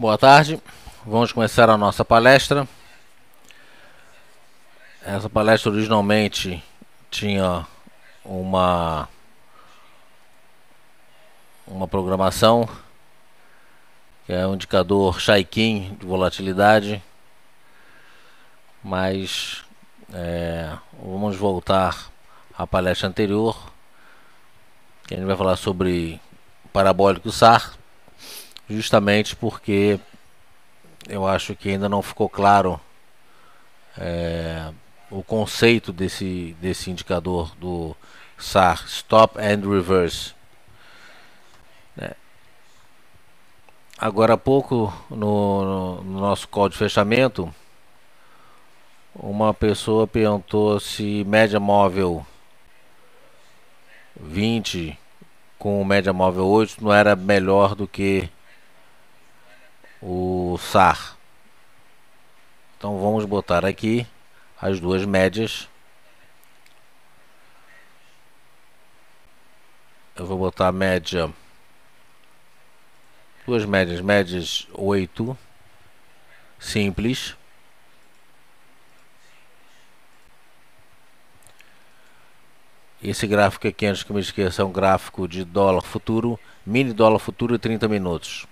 Boa tarde, vamos começar a nossa palestra. Essa palestra originalmente tinha uma programação, que é um indicador Chaikin de volatilidade, mas vamos voltar à palestra anterior, que a gente vai falar sobre parabólico SAR, justamente porque eu acho que ainda não ficou claro o conceito desse indicador do SAR, Stop and Reverse. Agora há pouco, no nosso call de fechamento, uma pessoa perguntou se média móvel 20 com média móvel 8 não era melhor do que o SAR. Então vamos botar aqui as duas médias. Eu vou botar a média, duas médias 8 simples. Esse gráfico aqui, antes que eu me esqueça, é um gráfico de dólar futuro, mini dólar futuro 30 minutos.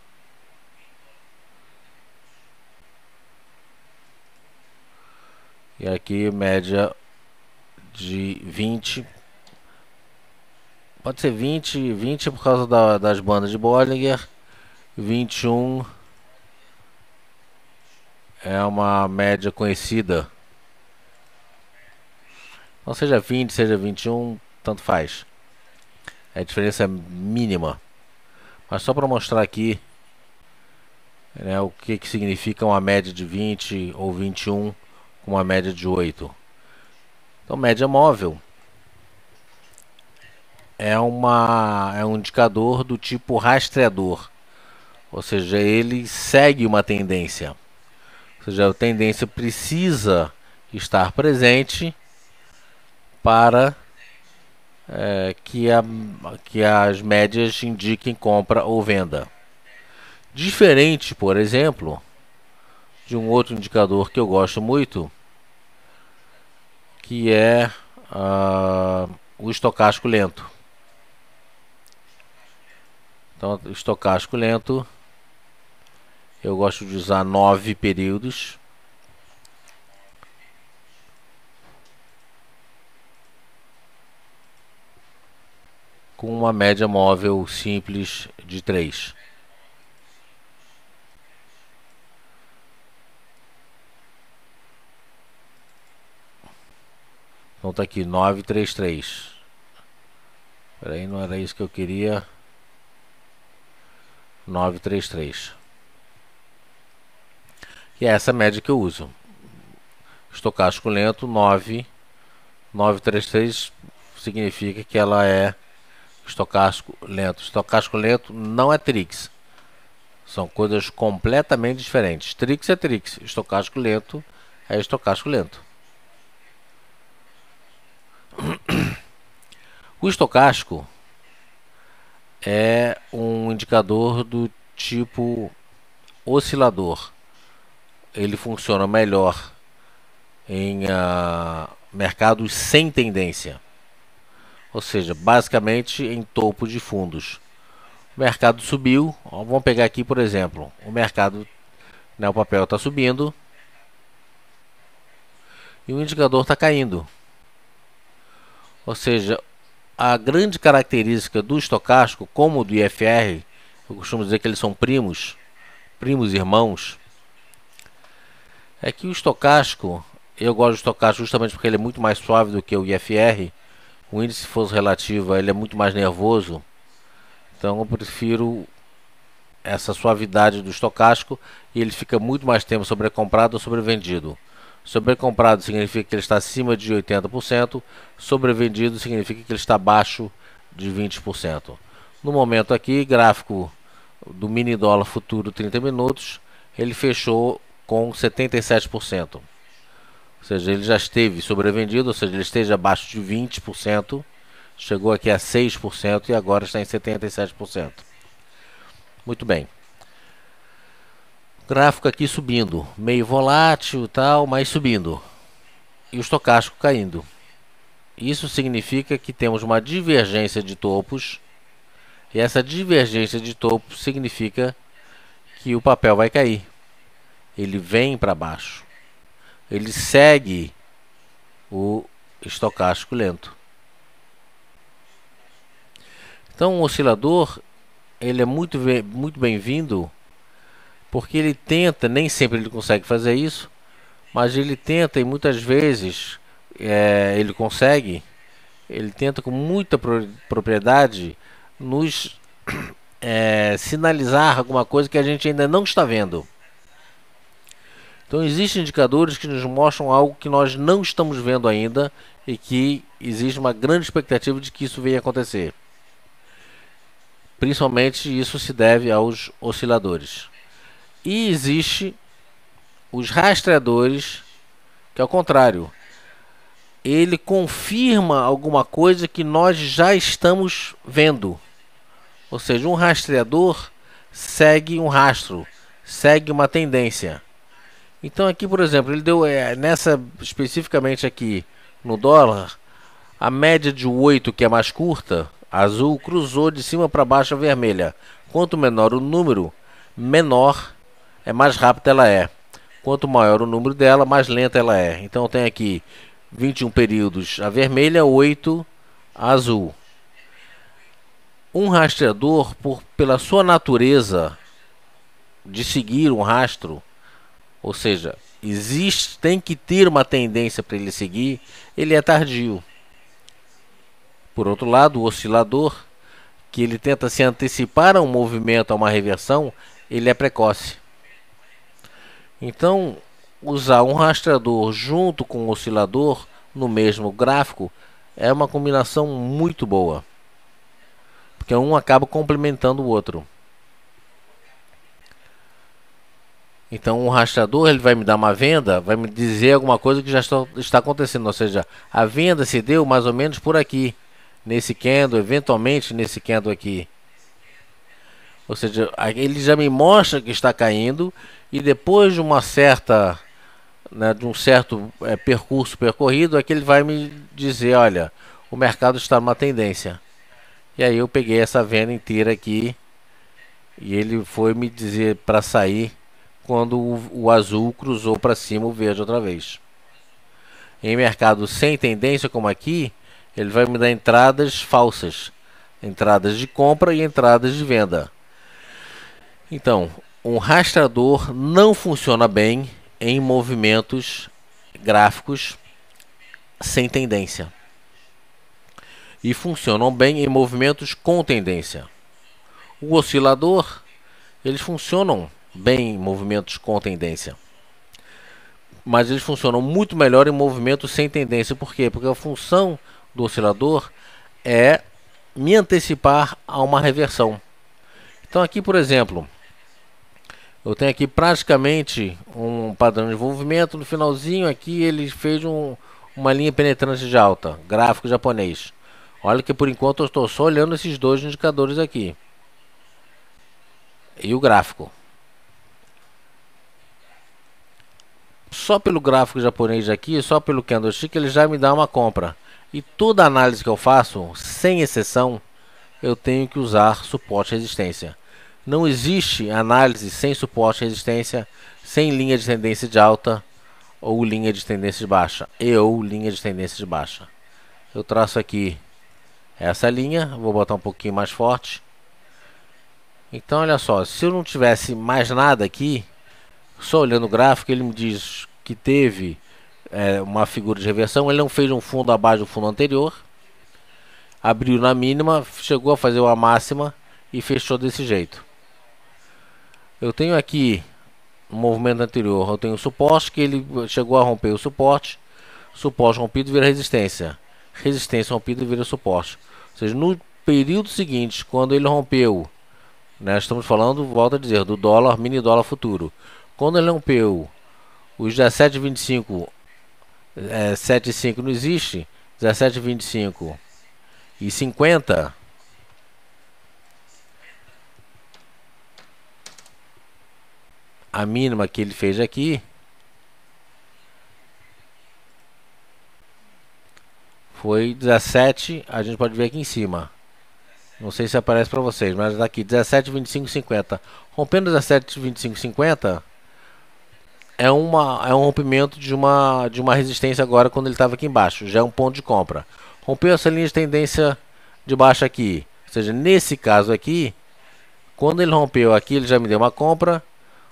E aqui média de 20. Pode ser 20 por causa das bandas de Bollinger. 21 é uma média conhecida. Então seja 20, seja 21, tanto faz. A diferença é mínima. Mas só para mostrar aqui, né, o que significa uma média de 20 ou 21 com uma média de 8. Então média móvel é um indicador do tipo rastreador. Ou seja, ele segue uma tendência. Ou seja, a tendência precisa estar presente para que as médias indiquem compra ou venda. Diferente, por exemplo, de um outro indicador que eu gosto muito, que é o estocástico lento. Então, o estocástico lento, eu gosto de usar 9 períodos. Com uma média móvel simples de 3. Então tá aqui 933. Espera aí, não era isso que eu queria. 933. E é essa média que eu uso. Estocástico lento 933 significa que ela é estocástico lento. Estocástico lento não é Trix. São coisas completamente diferentes. Trix é Trix. Estocástico lento é estocástico lento. O estocástico é um indicador do tipo oscilador. Ele funciona melhor em mercados sem tendência. Ou seja, basicamente em topo de fundos. O mercado subiu. Vamos pegar aqui, por exemplo, o mercado, né, o papel está subindo e o indicador está caindo. Ou seja, a grande característica do estocástico, como do IFR, eu costumo dizer que eles são primos irmãos, é que o estocástico, eu gosto do estocástico justamente porque ele é muito mais suave do que o IFR. O índice força relativa, ele é muito mais nervoso. Então eu prefiro essa suavidade do estocástico e ele fica muito mais tempo sobrecomprado ou sobrevendido. Sobrecomprado significa que ele está acima de 80%, sobrevendido significa que ele está abaixo de 20%. No momento aqui, gráfico do mini dólar futuro 30 minutos, ele fechou com 77%. Ou seja, ele já esteve sobrevendido, ou seja, ele esteja abaixo de 20%, chegou aqui a 6% e agora está em 77%. Muito bem. gráfico aqui subindo, meio volátil e tal, mas subindo. E o estocástico caindo. Isso significa que temos uma divergência de topos. E essa divergência de topos significa que o papel vai cair. Ele vem para baixo. Ele segue o estocástico lento. Então o oscilador ele é muito bem-vindo, porque ele tenta, nem sempre ele consegue fazer isso, mas ele tenta e muitas vezes ele consegue, ele tenta com muita propriedade nos sinalizar alguma coisa que a gente ainda não está vendo. Então existem indicadores que nos mostram algo que nós não estamos vendo ainda e que existe uma grande expectativa de que isso venha acontecer. Principalmente isso se deve aos osciladores. E existe os rastreadores, que é o contrário. Ele confirma alguma coisa que nós já estamos vendo. Ou seja, um rastreador segue um rastro, segue uma tendência. Então aqui, por exemplo, ele deu nessa especificamente aqui no dólar, a média de 8, que é mais curta, azul, cruzou de cima para baixo a vermelha. Quanto menor o número, menor mais rápida ela é. Quanto maior o número dela, mais lenta ela é. Então tem aqui 21 períodos a vermelha, 8 a azul. Um rastreador, pela sua natureza de seguir um rastro, ou seja, tem que ter uma tendência para ele seguir, ele é tardio. Por outro lado, o oscilador, que ele tenta se antecipar a um movimento, a uma reversão, ele é precoce. Então, usar um rastreador junto com um oscilador no mesmo gráfico é uma combinação muito boa, porque um acaba complementando o outro. Então, um rastreador ele vai me dar uma venda, vai me dizer alguma coisa que já está acontecendo, ou seja, a venda se deu mais ou menos por aqui, nesse candle, eventualmente nesse candle aqui. Ou seja, ele já me mostra que está caindo e depois de uma certa, de um certo percurso percorrido, é que ele vai me dizer, olha, o mercado está numa tendência. E aí eu peguei essa venda inteira aqui e ele foi me dizer para sair quando o azul cruzou para cima o verde outra vez. Em mercado sem tendência como aqui, ele vai me dar entradas falsas, entradas de compra e entradas de venda. Então, um rastreador não funciona bem em movimentos gráficos sem tendência. E funcionam bem em movimentos com tendência. O oscilador, eles funcionam bem em movimentos com tendência. Mas eles funcionam muito melhor em movimentos sem tendência. Por quê? Porque a função do oscilador é me antecipar a uma reversão. Então aqui, por exemplo, eu tenho aqui praticamente um padrão de movimento. No finalzinho aqui ele fez uma linha penetrante de alta, gráfico japonês. Olha que por enquanto eu estou só olhando esses dois indicadores aqui. E o gráfico. Só pelo gráfico japonês aqui, só pelo candlestick, ele já me dá uma compra. E toda análise que eu faço, sem exceção, eu tenho que usar suporte e resistência. Não existe análise sem suporte e resistência, sem linha de tendência de alta ou linha de tendência de baixa. Ou linha de tendência de baixa. Eu traço aqui essa linha, vou botar um pouquinho mais forte. Então olha só, se eu não tivesse mais nada aqui, só olhando o gráfico, ele me diz que teve uma figura de reversão. Ele não fez um fundo abaixo do fundo anterior, abriu na mínima, chegou a fazer uma máxima e fechou desse jeito. Eu tenho aqui no movimento anterior, eu tenho o suporte, que ele chegou a romper o suporte, suporte rompido vira resistência, resistência rompida vira suporte. Ou seja, no período seguinte, quando ele rompeu, estamos falando, volto a dizer, do dólar, mini dólar futuro. Quando ele rompeu os 17,25, 7,5 não existe, 17,25 e 50, a mínima que ele fez aqui foi 17, a gente pode ver aqui em cima. Não sei se aparece para vocês, mas daqui 17, 25, 50. Rompendo 17, 25, 50 é um rompimento de uma resistência agora quando ele estava aqui embaixo. Já é um ponto de compra. Rompeu essa linha de tendência de baixa aqui. Ou seja, nesse caso aqui, quando ele rompeu aqui, ele já me deu uma compra.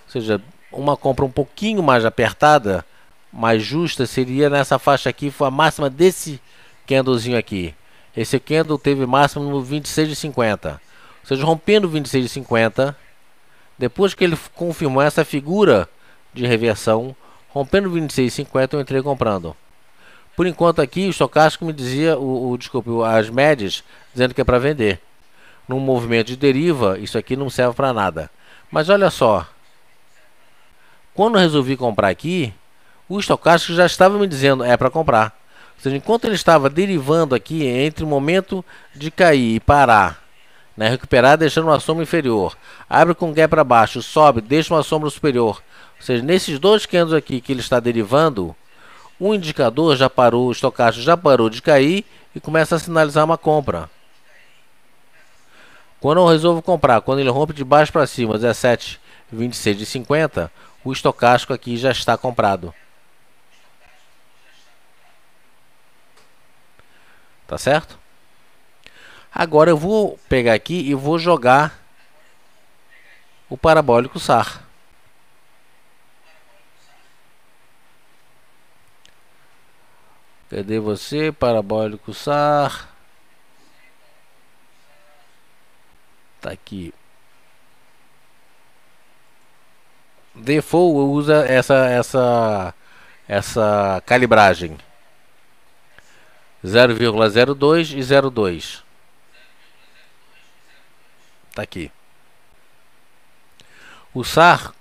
Ou seja, uma compra um pouquinho mais apertada, mais justa, seria nessa faixa aqui, foi a máxima desse candlezinho aqui. Esse candle teve máximo no 26,50. Ou seja, rompendo 26,50, depois que ele confirmou essa figura de reversão, rompendo 26,50, eu entrei comprando. Por enquanto aqui, o estocástico me dizia, desculpe, as médias, dizendo que é para vender. Num movimento de deriva, isso aqui não serve para nada. Mas olha só, quando eu resolvi comprar aqui, o estocástico já estava me dizendo é para comprar. Ou seja, enquanto ele estava derivando aqui entre o momento de cair e parar, né, recuperar deixando uma sombra inferior, abre com gap para baixo, sobe, deixa uma sombra superior. Ou seja, nesses dois candles aqui que ele está derivando, o indicador já parou, o estocástico já parou de cair e começa a sinalizar uma compra. Quando eu resolvo comprar, quando ele rompe de baixo para cima, 17, 26 e 50, o estocástico aqui já está comprado. Tá certo? Agora eu vou pegar aqui e vou jogar o parabólico SAR. Cadê você, parabólico SAR? Tá aqui. Default usa essa calibragem 0,02 e 0,2. Tá aqui. O SAR,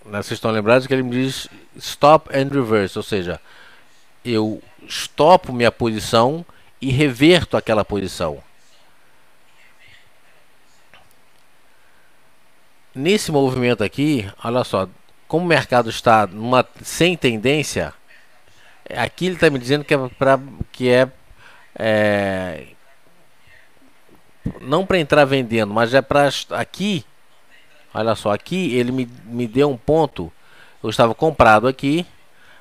né, vocês estão lembrados que ele me diz stop and reverse, ou seja, eu stopo minha posição e reverto aquela posição. Nesse movimento aqui, olha só, como o mercado está sem tendência, aqui ele está me dizendo não para entrar vendendo, mas é para aqui. Olha só, aqui ele me deu um ponto. Eu estava comprado aqui.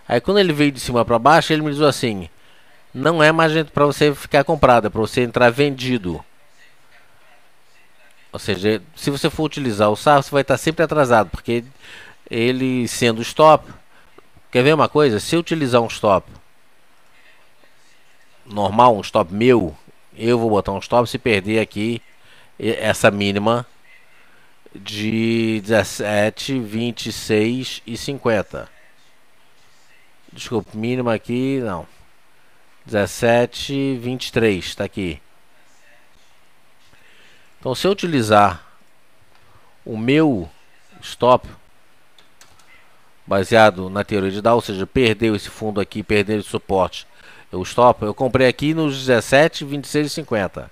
Aí quando ele veio de cima para baixo, ele me diz assim: não é mais para você ficar comprado, é para você entrar vendido. Ou seja, se você for utilizar o SAR, você vai estar sempre atrasado, porque ele sendo stop. Quer ver uma coisa? Se eu utilizar um stop normal, um stop meu, eu vou botar um stop se perder aqui essa mínima de 17, 26 e 50. Desculpa, mínima aqui, não. 17, 23, está aqui. Então, se eu utilizar o meu stop baseado na teoria de Dow, ou seja, perdeu esse fundo aqui, perdeu esse suporte, eu comprei aqui nos 17, 26 e 50.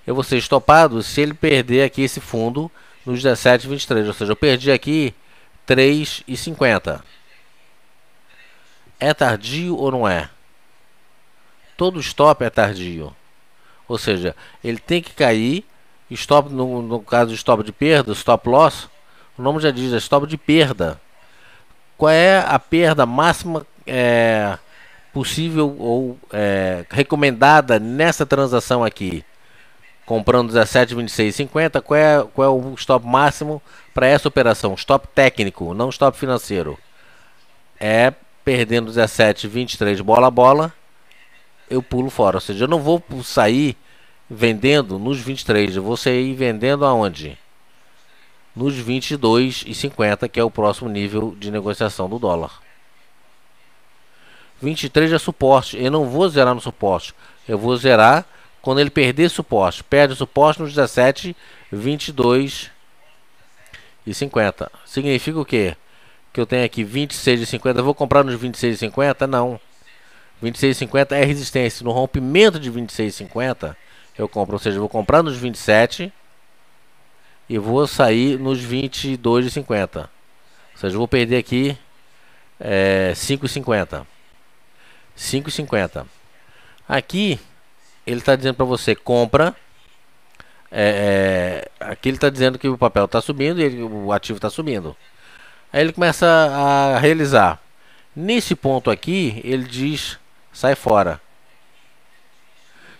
Eu vou ser estopado se ele perder aqui esse fundo nos 17, 23, ou seja, eu perdi aqui 3,50. É tardio ou não é? Todo stop é tardio. Ou seja, ele tem que cair. Stop, no caso de stop de perda, stop loss, o nome já diz, é stop de perda. Qual é a perda máxima possível ou recomendada nessa transação aqui? Comprando 17, 26 e 50, qual é o stop máximo para essa operação? Stop técnico, não stop financeiro. É perdendo 17, 23 bola a bola, eu pulo fora. Ou seja, eu não vou sair vendendo nos 23, eu vou sair vendendo aonde? Nos 22,50, que é o próximo nível de negociação do dólar. 23 é suporte, eu não vou zerar no suporte, eu vou zerar quando ele perder suporte. Perde o suporte nos 17, 22 e 50. Significa o quê? Que eu tenho aqui 26,50, eu vou comprar nos 26,50? Não. 26,50 é resistência. No rompimento de 26,50 eu compro, ou seja, eu vou comprar nos 27 e vou sair nos 22,50. Ou seja, eu vou perder aqui 5,50. 5,50. Aqui ele está dizendo para você compra. Aqui ele está dizendo que o papel está subindo e o ativo está subindo. Aí ele começa a realizar. Nesse ponto aqui, ele diz sai fora.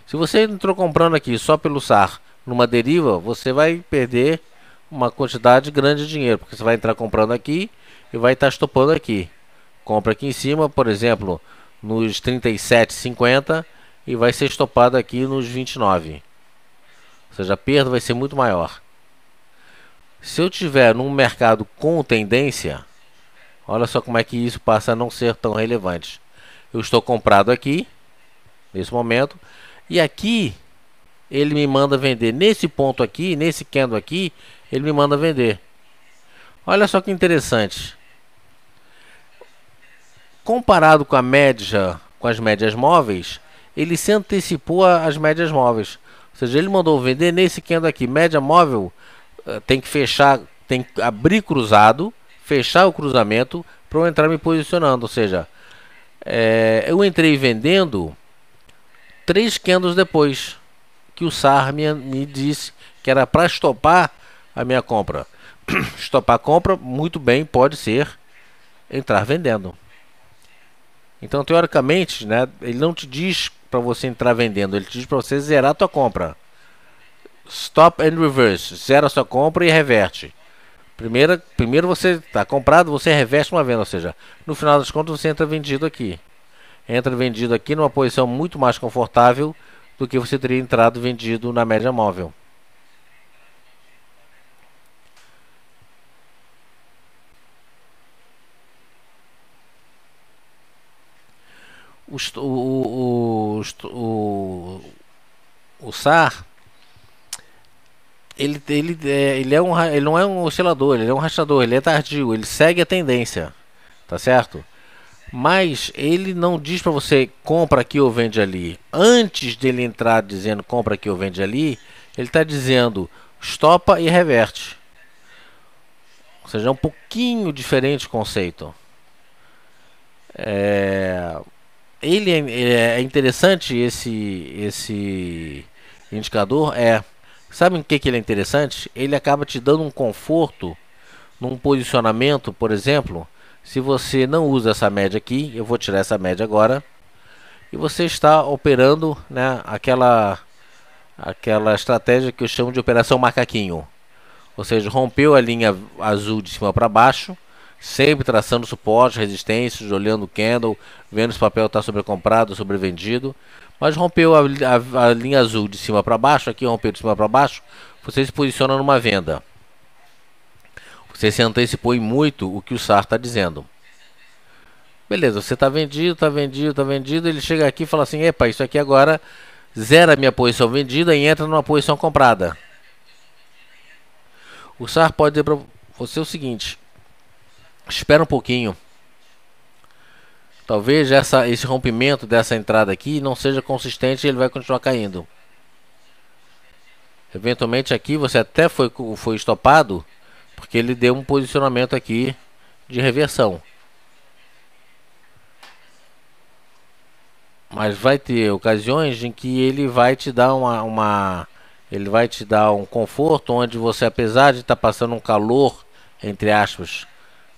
Se você entrou comprando aqui só pelo SAR numa deriva, você vai perder uma quantidade grande de dinheiro, porque você vai entrar comprando aqui e vai estar estopando aqui. Compra aqui em cima, por exemplo, nos 37,50 e vai ser estopado aqui nos 29. Ou seja, a perda vai ser muito maior. Se eu tiver num mercado com tendência, olha só como é que isso passa a não ser tão relevante. Eu estou comprado aqui, nesse momento, e aqui ele me manda vender. Nesse ponto aqui, nesse candle aqui, ele me manda vender. Olha só que interessante. Comparado com a média, com as médias móveis, ele se antecipou às médias móveis. Ou seja, ele mandou vender nesse candle aqui. Média móvel tem que fechar, tem que abrir cruzado, fechar o cruzamento para eu entrar me posicionando. Ou seja, eu entrei vendendo 3 candles depois que o SAR me disse que era para estopar a minha compra. Estopar a compra, muito bem, pode ser entrar vendendo. Então, teoricamente, né, ele não te diz para você entrar vendendo, ele te diz para você zerar a tua compra. Stop and reverse, zera a sua compra e reverte. Primeiro você está comprado, você reverte uma venda, ou seja, no final das contas você entra vendido aqui. Entra vendido aqui numa posição muito mais confortável do que você teria entrado vendido na média móvel. O SAR ele não é um oscilador, ele é um rastreador, ele é tardio, ele segue a tendência, tá certo? Mas ele não diz para você compra aqui ou vende ali. Antes dele entrar dizendo compra aqui ou vende ali, ele está dizendo estopa e reverte. Ou seja, é um pouquinho diferente o conceito. É interessante esse indicador. Sabe em que ele é interessante? Ele acaba te dando um conforto num posicionamento, por exemplo. Se você não usa essa média aqui, eu vou tirar essa média agora, e você está operando, né, aquela estratégia que eu chamo de operação macaquinho. Ou seja, rompeu a linha azul de cima para baixo, sempre traçando suporte, resistências, olhando o candle, vendo se o papel está sobrecomprado ou sobrevendido. Mas rompeu a linha azul de cima para baixo, aqui rompeu de cima para baixo, você se posiciona numa venda. Você se antecipou em muito o que o SAR está dizendo. Beleza, você está vendido, está vendido, está vendido. Ele chega aqui e fala assim: epa, isso aqui agora zera a minha posição vendida e entra numa posição comprada. O SAR pode dizer para você o seguinte: espera um pouquinho. Talvez esse rompimento dessa entrada aqui não seja consistente e ele vai continuar caindo. Eventualmente aqui você até foi estopado, porque ele deu um posicionamento aqui de reversão. Mas vai ter ocasiões em que ele vai te dar ele vai te dar um conforto onde você, apesar de estar passando um calor, entre aspas,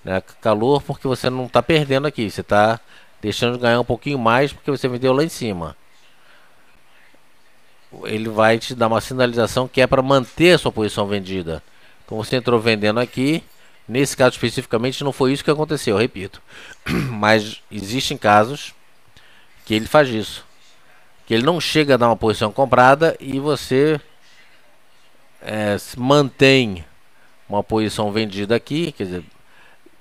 né, calor porque você não está perdendo aqui, você está deixando de ganhar um pouquinho mais porque você vendeu lá em cima. Ele vai te dar uma sinalização que é para manter a sua posição vendida. Então você entrou vendendo aqui. Nesse caso especificamente não foi isso que aconteceu, repito. Mas existem casos que ele faz isso. Que ele não chega a dar uma posição comprada e você mantém uma posição vendida aqui, quer dizer,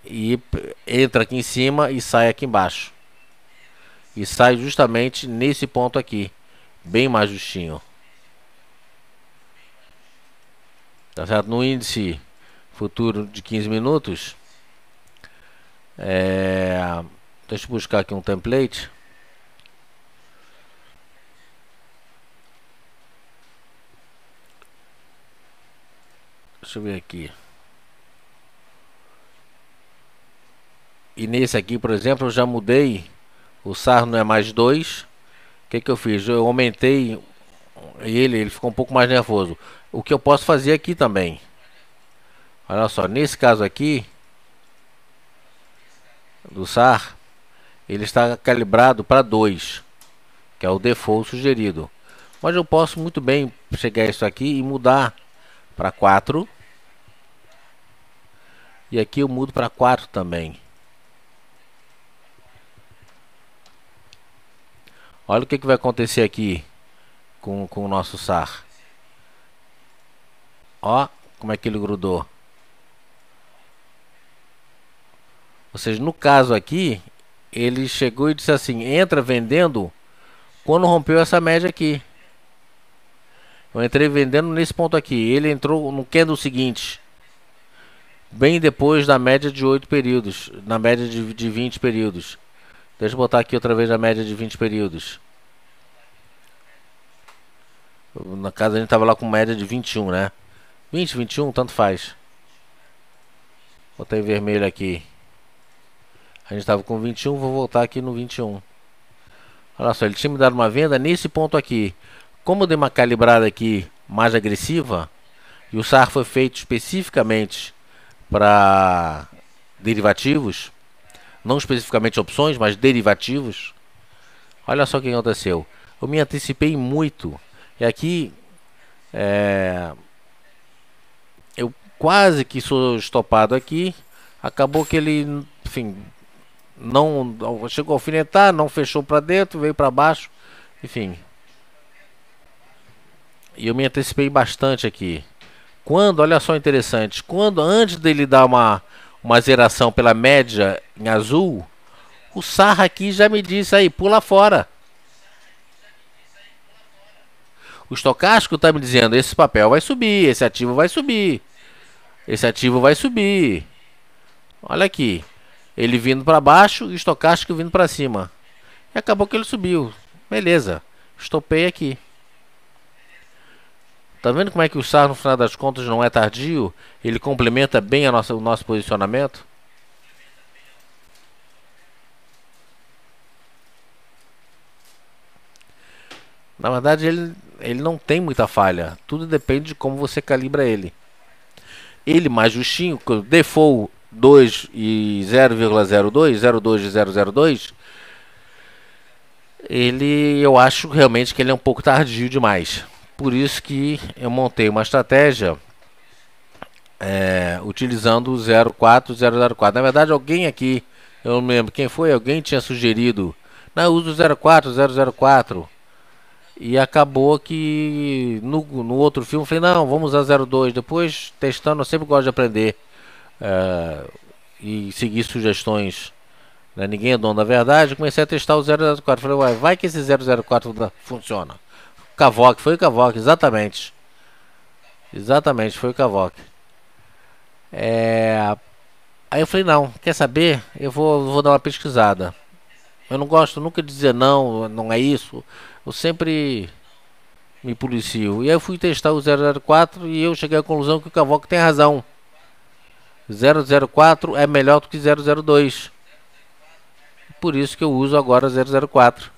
e entra aqui em cima e sai aqui embaixo. E sai justamente nesse ponto aqui, bem mais justinho. Tá certo? No índice futuro de 15 minutos, deixa eu buscar aqui um template. Deixa eu ver aqui. E nesse aqui, por exemplo, eu já mudei. O SAR não é mais 2. O que eu fiz? Eu aumentei ele ficou um pouco mais nervoso. O que eu posso fazer aqui também. Olha só, nesse caso aqui do SAR, ele está calibrado para 2, que é o default sugerido. Mas eu posso muito bem chegar a isso aqui e mudar para 4. E aqui eu mudo para 4 também. Olha o que vai acontecer aqui com o nosso SAR. Ó, como é que ele grudou. Ou seja, no caso aqui, ele chegou e disse assim: entra vendendo quando rompeu essa média aqui. Eu entrei vendendo nesse ponto aqui. Ele entrou no candle seguinte, bem depois da média de 8 períodos, na média de 20 períodos. Deixa eu botar aqui outra vez a média de 20 períodos. Na casa a gente estava lá com média de 21, né? 20, 21, tanto faz. Botei vermelho aqui. A gente estava com 21, vou voltar aqui no 21. Olha só, ele tinha me dado uma venda nesse ponto aqui. Como eu dei uma calibrada aqui mais agressiva, e o SAR foi feito especificamente para derivativos, não especificamente opções, mas derivativos. Olha só o que aconteceu. Eu me antecipei muito. E aqui eu quase que sou estopado aqui. Acabou que ele, enfim, não chegou a alfinetar, não fechou para dentro, veio para baixo, enfim. E eu me antecipei bastante aqui. Quando, olha só interessante, quando antes dele dar uma zeração pela média em azul, o SAR aqui já me disse aí, pula fora. O estocástico está me dizendo, esse papel vai subir, esse ativo vai subir, esse ativo vai subir. Olha aqui, ele vindo para baixo e o estocástico vindo para cima. E acabou que ele subiu. Beleza, estopei aqui. Tá vendo como é que o SAR no final das contas não é tardio? Ele complementa bem o nosso posicionamento. Na verdade, ele não tem muita falha. Tudo depende de como você calibra ele. Ele mais justinho, default 2 e 0,02, 0,2 e 0,02, ele, eu acho realmente que ele é um pouco tardio demais. Por isso que eu montei uma estratégia utilizando o 0,4, 0,04. Na verdade, alguém aqui, eu não lembro quem foi, alguém tinha sugerido, não, eu uso 0,4, 0,04. E acabou que no outro filme eu falei, não, vamos usar 0,2. Depois, testando, eu sempre gosto de aprender e seguir sugestões. Né? Ninguém é dono da verdade. Comecei a testar o 0,04. Falei, uai, vai que esse 0,04 funciona. Cavoque, foi o Cavoque, exatamente. Exatamente, foi o Cavoque. Aí eu falei, não, quer saber? Eu vou dar uma pesquisada. Eu não gosto nunca de dizer não, não é isso. Eu sempre me policio. E aí eu fui testar o 004 e eu cheguei à conclusão que o Cavoque tem razão. 004 é melhor do que 002. Por isso que eu uso agora 004.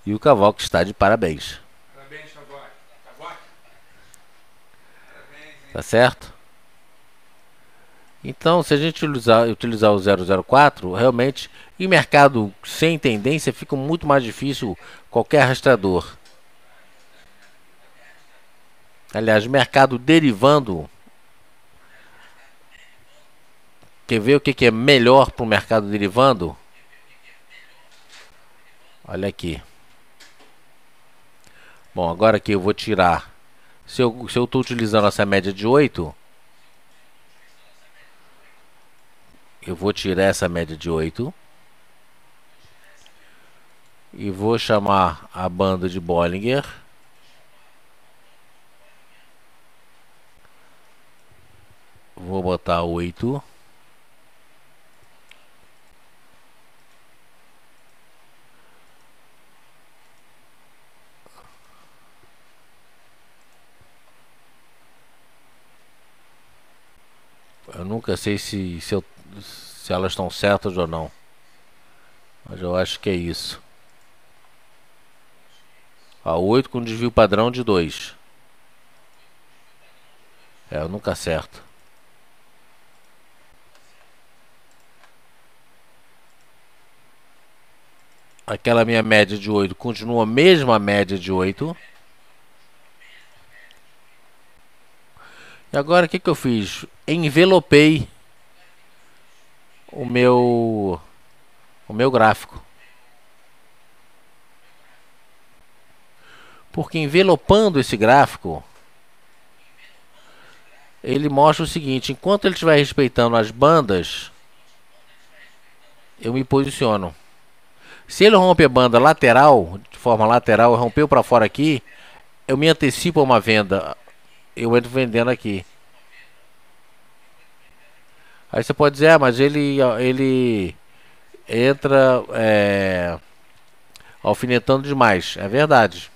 E o Cavoque está de parabéns. Parabéns, Cavoque. Cavoque. Tá certo? Então, se a gente utilizar o 004, realmente, em mercado sem tendência, fica muito mais difícil qualquer rastreador. Aliás, mercado derivando, quer ver o que é melhor para o mercado derivando? Olha aqui. Bom, agora aqui eu vou tirar. Se eu estou utilizando essa média de 8, eu vou tirar essa média de 8 e vou chamar a banda de Bollinger. Vou botar 8. Eu nunca sei se elas estão certas ou não. Mas eu acho que é isso. A 8 com desvio padrão de 2. Eu nunca acerto. Aquela minha média de 8 continua a mesma média de 8. E agora o que eu fiz? Envelopei o meu gráfico. Porque envelopando esse gráfico, ele mostra o seguinte: enquanto ele estiver respeitando as bandas, eu me posiciono. Se ele rompe a banda lateral, de forma lateral, rompeu para fora aqui, eu me antecipo a uma venda. Eu entro vendendo aqui. Aí você pode dizer, mas ele entra alfinetando demais. É verdade.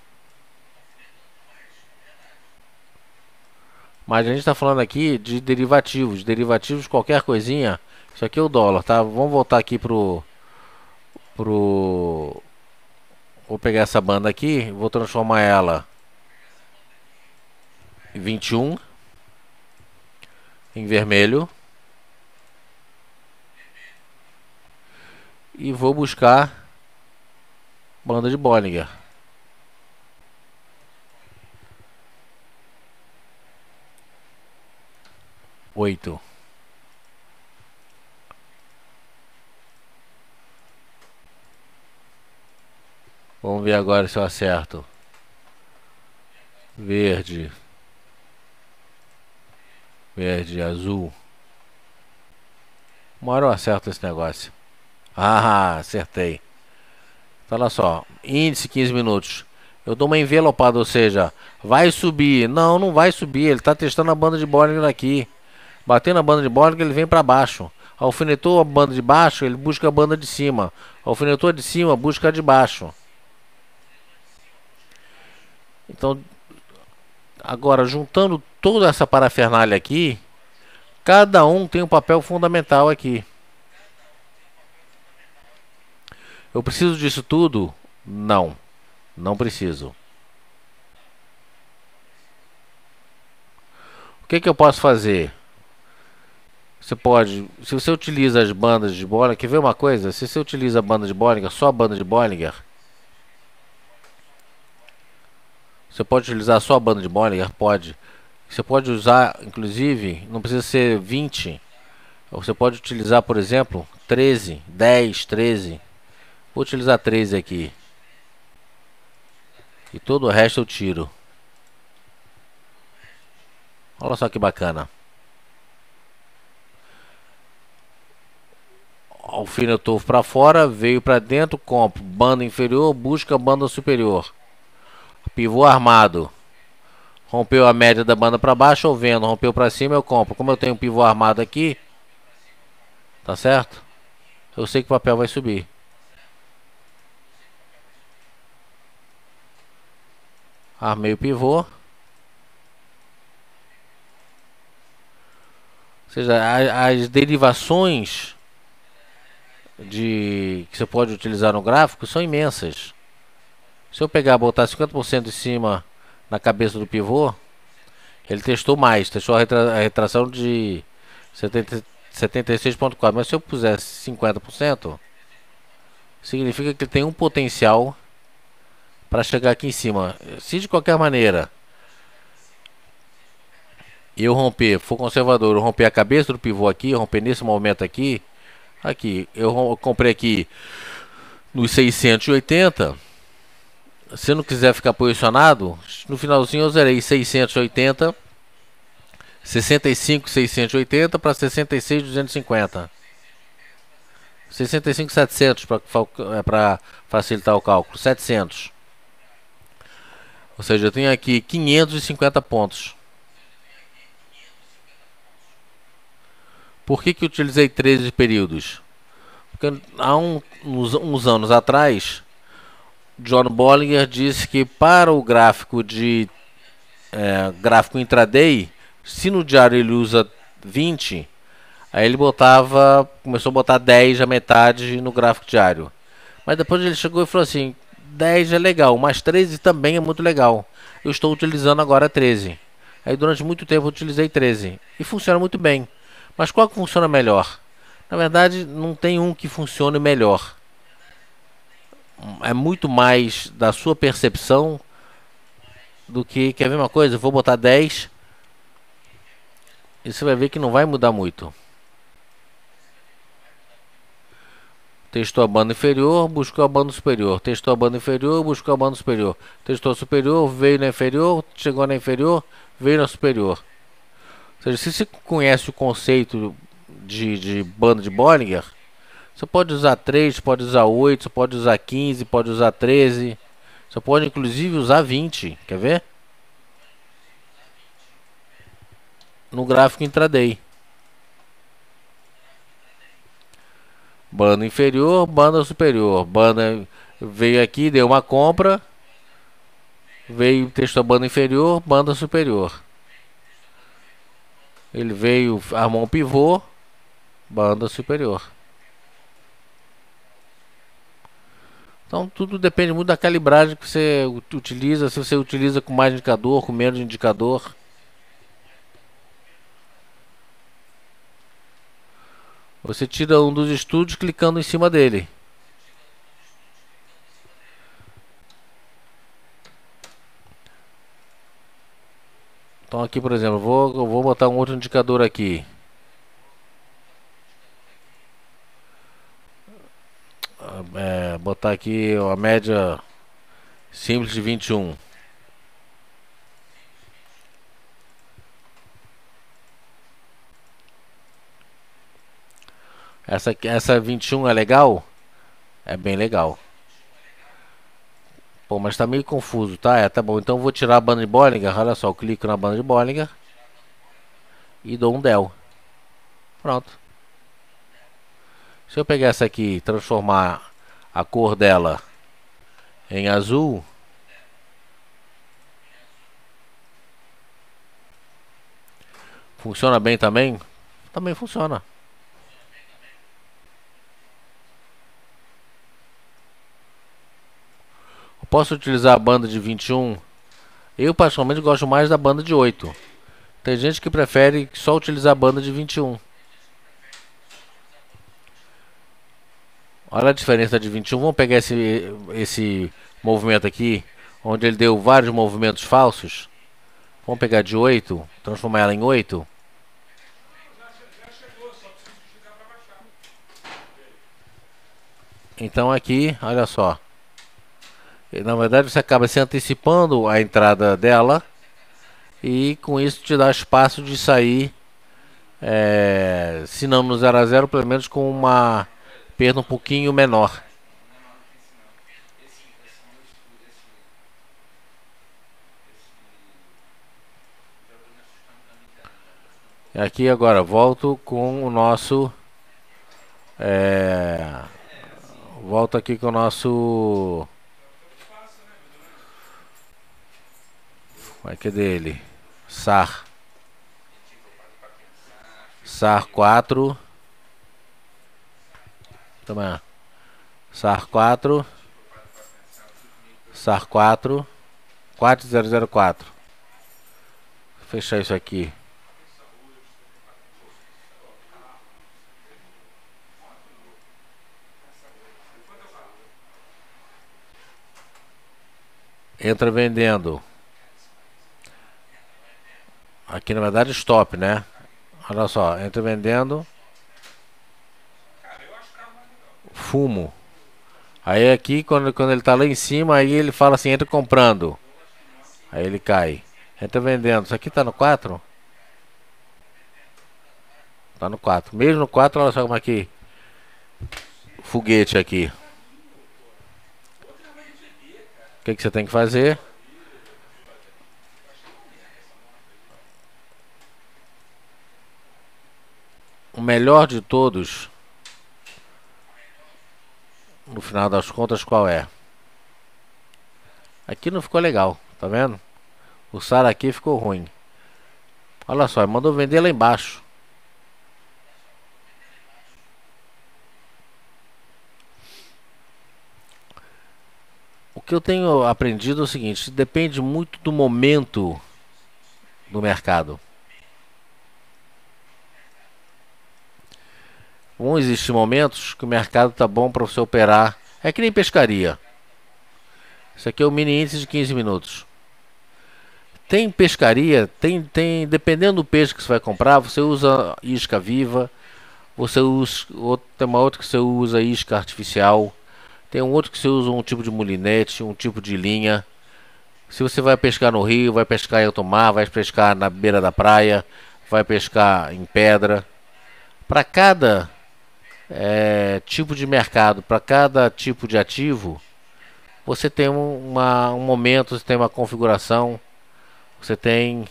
Mas a gente está falando aqui de derivativos. Derivativos, qualquer coisinha. Isso aqui é o dólar, tá? Vamos voltar aqui pro... Vou pegar essa banda aqui, vou transformar ela em 21 em vermelho e vou buscar banda de Bollinger. Oito. Vamos ver agora se eu acerto. Verde. Verde, azul. Uma hora eu acerto esse negócio. Ah, acertei. Então, olha só. Índice 15 minutos. Eu dou uma envelopada, ou seja, vai subir. Não, não vai subir. Ele está testando a banda de Bollinger aqui. Batendo a banda de Bollinger, ele vem para baixo. Alfinetou a banda de baixo, ele busca a banda de cima. Alfinetou a de cima, busca a de baixo. Então, agora juntando toda essa parafernália aqui, cada um tem um papel fundamental aqui. Eu preciso disso tudo? Não, não preciso. O que eu posso fazer? Você pode, se você utiliza as bandas de Bollinger, quer ver uma coisa? Se você utiliza a banda de Bollinger, só a banda de Bollinger, você pode utilizar só a banda de Bollinger? Pode. Você pode usar, inclusive, não precisa ser 20. Você pode utilizar, por exemplo, 13, 10, 13. Vou utilizar 13 aqui. E todo o resto eu tiro. Olha só que bacana. Alfinetou para fora, veio para dentro, compro. Banda inferior, busca banda superior. Pivô armado. Rompeu a média da banda para baixo, eu vendo. Rompeu para cima, eu compro. Como eu tenho um pivô armado aqui, tá certo? Eu sei que o papel vai subir. Armei o pivô. Ou seja, as derivações que você pode utilizar no gráfico são imensas. Se eu pegar e botar 50% em cima na cabeça do pivô, ele testou mais, testou a retração de 76,4. Mas se eu pusesse 50%, significa que ele tem um potencial para chegar aqui em cima. Se de qualquer maneira eu romper, for conservador, eu romper a cabeça do pivô aqui, romper nesse momento aqui, eu comprei aqui nos 680. Se eu não quiser ficar posicionado, no finalzinho eu zerei 680, 65, 680 para 66, 250. 65, 700 para facilitar o cálculo. 700. Ou seja, eu tenho aqui 550 pontos. Por que eu utilizei 13 períodos? Porque há uns anos atrás, John Bollinger disse que para o gráfico gráfico intraday, se no diário ele usa 20, Aí ele botava, começou a botar 10 a metade no gráfico diário. Mas depois ele chegou e falou assim: 10 é legal, mas 13 também é muito legal. Eu estou utilizando agora 13. Aí durante muito tempo eu utilizei 13 e funciona muito bem. Mas qual que funciona melhor? Na verdade, não tem um que funcione melhor. É muito mais da sua percepção do que, quer ver uma coisa? Eu vou botar 10 e você vai ver que não vai mudar muito. Testou a banda inferior, buscou a banda superior. Testou a banda inferior, buscou a banda superior. Testou a superior, veio na inferior, chegou na inferior, veio na superior. Ou seja, se você conhece o conceito de banda de Bollinger, você pode usar 3, pode usar 8, você pode usar 15, pode usar 13. Você pode inclusive usar 20. Quer ver? No gráfico intraday. Banda inferior, banda superior. Banda veio aqui, deu uma compra. Veio, testou a banda inferior, banda superior. Ele veio, armou um pivô, banda superior. Então tudo depende muito da calibragem que você utiliza. Se você utiliza com mais indicador, com menos indicador. Você tira um dos estudos clicando em cima dele. Então aqui, por exemplo, eu vou botar um outro indicador aqui. Botar aqui a média simples de 21. Essa 21 é legal? É bem legal. Pô, mas tá meio confuso, tá? Tá bom. Então eu vou tirar a banda de Bollinger. Olha só, eu clico na banda de Bollinger e dou um del. Pronto. Se eu pegar essa aqui e transformar a cor dela em azul, funciona bem também? Também funciona. Eu posso utilizar a banda de 21. Eu particularmente gosto mais da banda de 8. Tem gente que prefere só utilizar a banda de 21. Olha a diferença de 21. Vamos pegar esse movimento aqui, onde ele deu vários movimentos falsos. Vamos pegar de 8, transformar ela em 8. Já chegou, só preciso chegar para baixar. Então aqui, olha só. Na verdade você acaba se antecipando a entrada dela. E com isso te dá espaço de sair. Se não no 0 a 0, pelo menos com uma perda um pouquinho menor. Aqui agora volto com o nosso. Volto aqui com o nosso. Como é que é dele? SAR 4. Também. SAR 4. SAR 4. 4004. Vou fechar isso aqui. Entra vendendo. Aqui na verdade stop, né? Olha só, entra vendendo. Fumo. Aí aqui quando ele tá lá em cima, aí ele fala assim, entra comprando. Aí ele cai. Entra vendendo. Isso aqui tá no 4? Tá no 4. Mesmo no 4, olha só como aqui. Foguete aqui. O que você tem que fazer? O melhor de todos, no final das contas, qual é? Aqui não ficou legal, tá vendo? O SAR aqui ficou ruim. Olha só, mandou vender lá embaixo. que eu tenho aprendido é o seguinte: depende muito do momento do mercado. Vão existir momentos que o mercado está bom para você operar. É que nem pescaria. Isso aqui é o mini índice de 15 minutos. Tem pescaria, dependendo do peixe que você vai comprar, você usa isca viva, você usa, tem uma outra que você usa isca artificial, tem um outro que você usa um tipo de mulinete, um tipo de linha. Se você vai pescar no rio, vai pescar em alto mar, vai pescar na beira da praia, vai pescar em pedra. Para cada tipo de mercado, para cada tipo de ativo, você tem um momento, você tem uma configuração, você tem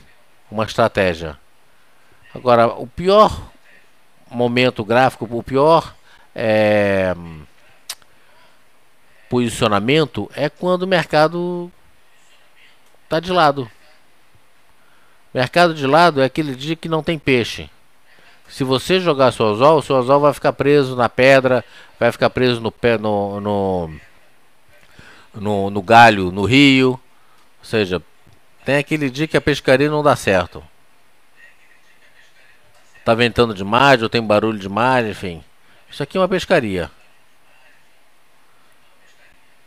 uma estratégia. Agora, o pior momento gráfico, o pior posicionamento é quando o mercado está de lado. Mercado de lado é aquele dia que não tem peixe. Se você jogar seu anzol vai ficar preso na pedra, vai ficar preso no pé, no galho, no rio. Ou seja, tem aquele dia que a pescaria não dá certo. Tá ventando demais, ou tem barulho demais, enfim. Isso aqui é uma pescaria.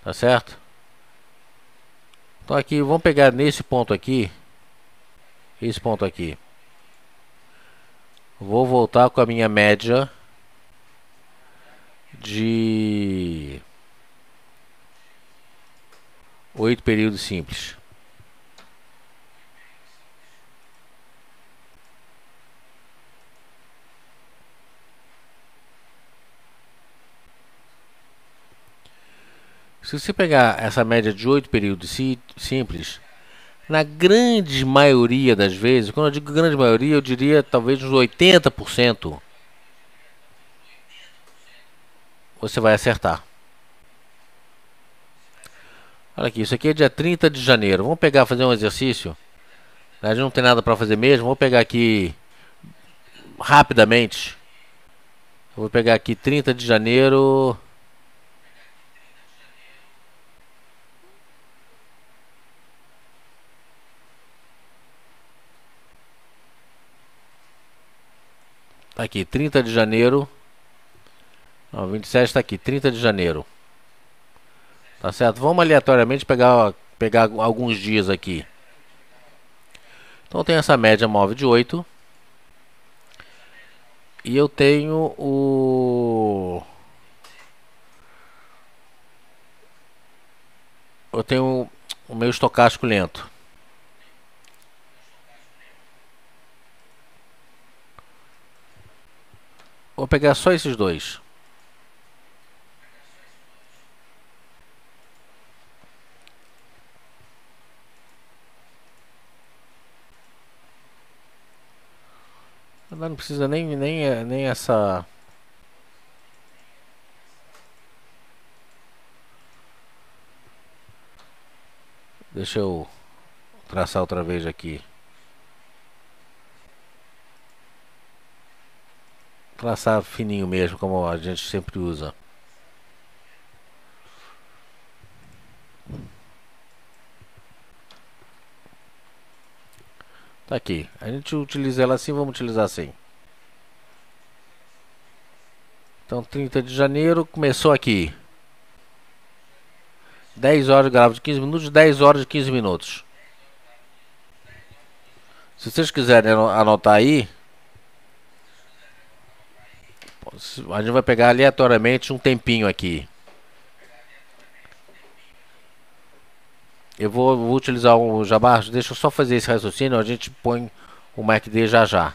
Tá certo? Então aqui, vamos pegar nesse ponto aqui. Esse ponto aqui. Vou voltar com a minha média de 8 períodos simples. Se você pegar essa média de 8 períodos simples, na grande maioria das vezes, quando eu digo grande maioria, eu diria talvez uns 80%, você vai acertar. Olha aqui, isso aqui é dia 30 de janeiro. Vamos pegar, fazer um exercício. A gente não tem nada para fazer mesmo. Vou pegar aqui rapidamente. Vou pegar aqui 30 de janeiro. Tá aqui, 30 de janeiro. Não, 27 está aqui, 30 de janeiro. Tá certo? Vamos aleatoriamente pegar alguns dias aqui. Então tem essa média móvel de 8. E eu tenho o meu estocástico lento. Vou pegar só esses dois. Não precisa nem essa. Deixa eu traçar outra vez aqui. Traçar fininho mesmo, como a gente sempre usa. Tá aqui. A gente utiliza ela assim, vamos utilizar assim. Então 30 de janeiro começou aqui. 10 horas gravo de 15 minutos, 10 horas de 15 minutos. Se vocês quiserem anotar aí, a gente vai pegar aleatoriamente um tempinho aqui. Eu vou utilizar o Jabá. Deixa eu só fazer esse raciocínio. A gente põe o MACD já.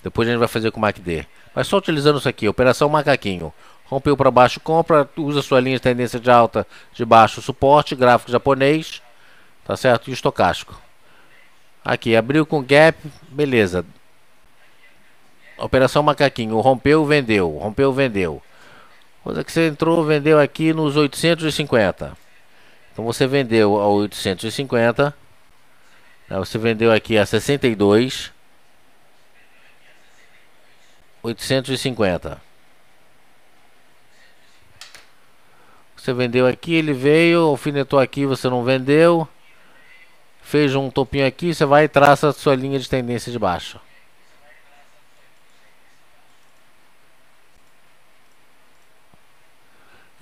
Depois a gente vai fazer com o MACD. Mas só utilizando isso aqui. Operação macaquinho. Rompeu para baixo, compra. Usa sua linha de tendência de alta, de baixo, suporte. Gráfico japonês. Tá certo? E o estocástico. Aqui, abriu com gap. Beleza. Operação macaquinho. Rompeu, vendeu. Rompeu, vendeu. Coisa que você entrou, vendeu aqui nos 850. Então você vendeu a 850, né? Você vendeu aqui a 62, 850. Você vendeu aqui, ele veio, alfinetou aqui, você não vendeu. Fez um topinho aqui, você vai e traça a sua linha de tendência de baixa.